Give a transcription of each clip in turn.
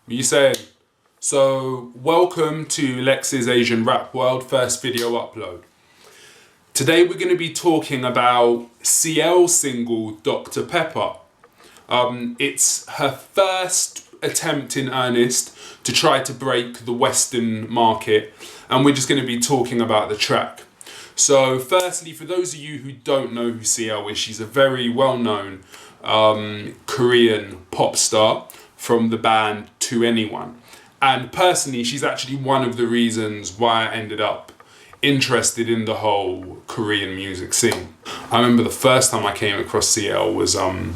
What you saying? So, welcome to Lex's Asian Rap World first video upload. Today we're going to be talking about CL's single, Dr. Pepper. It's her first attempt in earnest to try to break the Western market, and we're just going to be talking about the track. So firstly, for those of you who don't know who CL is, she's a very well-known Korean pop star from the band To Anyone. And personally, she's actually one of the reasons why I ended up interested in the whole Korean music scene. I remember the first time I came across CL was on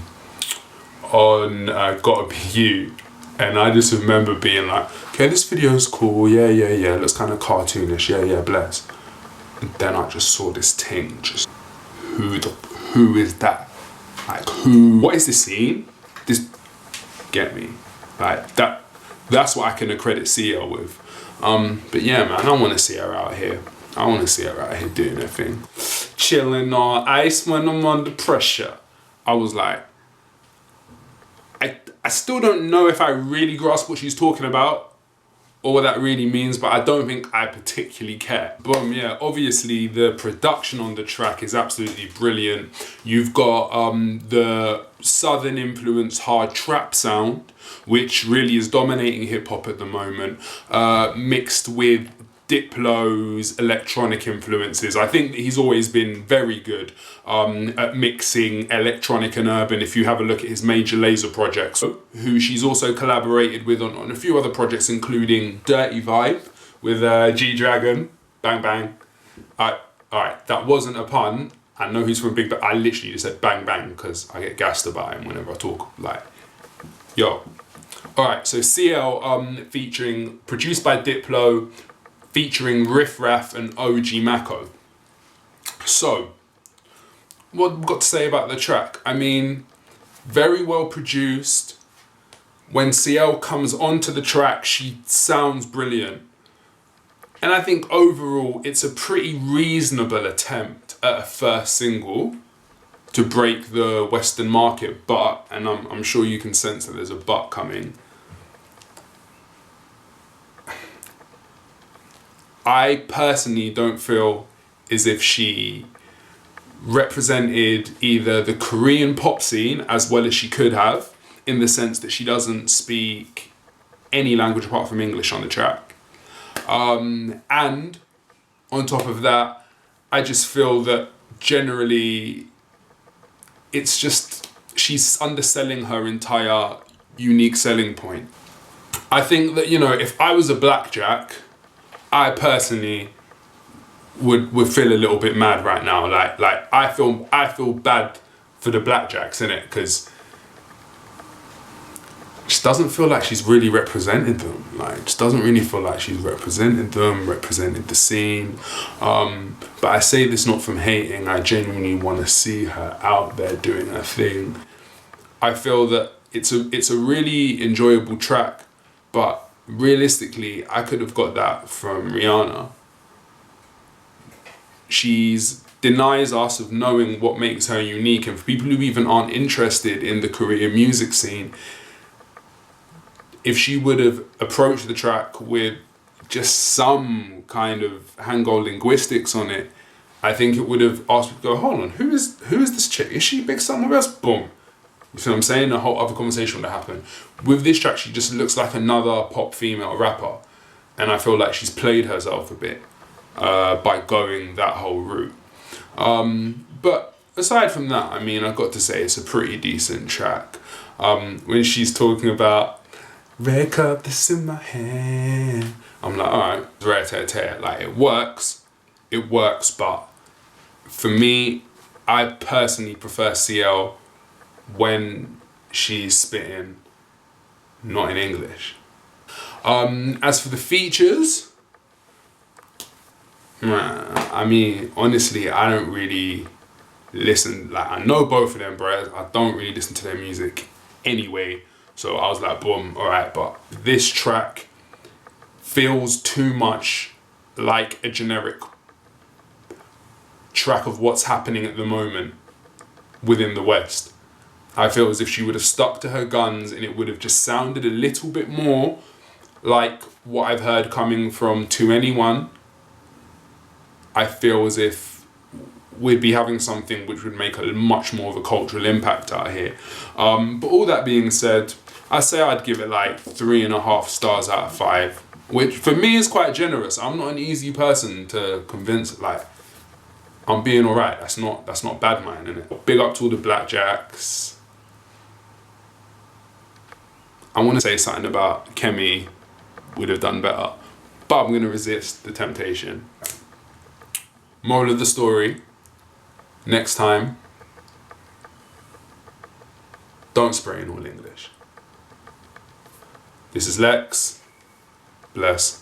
Gotta Be You. And I just remember being like, okay, this video's cool, yeah, looks kind of cartoonish, yeah, bless. And then I just saw this thing, just, who is that? Like, what is this scene? Get me? Like, that's what I can accredit CL with. But yeah, man, I want to see her out here. I want to see her out here doing her thing. Chilling on ice when I'm under pressure. I was like, I still don't know if I really grasp what she's talking about or what that really means, but I don't think I particularly care. But yeah, obviously the production on the track is absolutely brilliant. You've got the southern influence hard trap sound, which really is dominating hip hop at the moment, mixed with Diplo's electronic influences. I think that he's always been very good at mixing electronic and urban. If you have a look at his Major Lazer projects, who she's also collaborated with on a few other projects, including Dirty Vibe with G-Dragon, bang bang. Alright, that wasn't a pun. I know he's from Big Bang. I literally just said bang bang because I get gassed about him whenever I talk. Like, yo. Alright, so CL featuring, produced by Diplo, featuring RiFF RAFF and OG Maco. So, what we've got to say about the track? I mean, very well produced. When CL comes onto the track, she sounds brilliant. And I think overall, it's a pretty reasonable attempt at a first single to break the Western market. But, and I'm sure you can sense that there's a but coming, I personally don't feel as if she represented either the Korean pop scene as well as she could have, in the sense that she doesn't speak any language apart from English on the track. And on top of that, I just feel that generally it's just, she's underselling her entire unique selling point. I think that, you know, if I was a blackjack, I personally would feel a little bit mad right now. Like I feel bad for the blackjacks, innit? Because it just doesn't feel like she's really represented them. Like, it just doesn't really feel like she's represented them, represented the scene. But I say this not from hating. I genuinely want to see her out there doing her thing. I feel that it's a really enjoyable track, but realistically, I could have got that from Rihanna. She's denies us of knowing what makes her unique, and for people who even aren't interested in the Korean music scene, if she would have approached the track with just some kind of Hangul linguistics on it, I think it would have asked people to go, hold on, who is this chick? Is she big somewhere else? Boom. You see what I'm saying? A whole other conversation would have happened. With this track, she just looks like another pop female rapper. And I feel like she's played herself a bit by going that whole route. But aside from that, I mean, I've got to say it's a pretty decent track. When she's talking about, red cup, this in my hand, I'm like, alright, rare, like it works, but for me, I personally prefer CL when she's spitting not in English. As for the features, I mean, honestly, I don't really listen, like, I know both of them, bro. I don't really listen to their music anyway, so I was like, boom, alright, but this track feels too much like a generic track of what's happening at the moment within the West. I feel as if she would have stuck to her guns and it would have just sounded a little bit more like what I've heard coming from To Anyone. I feel as if we'd be having something which would make a much more of a cultural impact out here. But all that being said, I say I'd give it like 3.5 stars out of 5, which for me is quite generous. I'm not an easy person to convince, like, I'm being alright. That's not bad, man, innit? Big up to all the Blackjacks. I want to say something about Kemi would have done better, but I'm going to resist the temptation. Moral of the story, next time, don't spray in all English. This is Lex. Bless.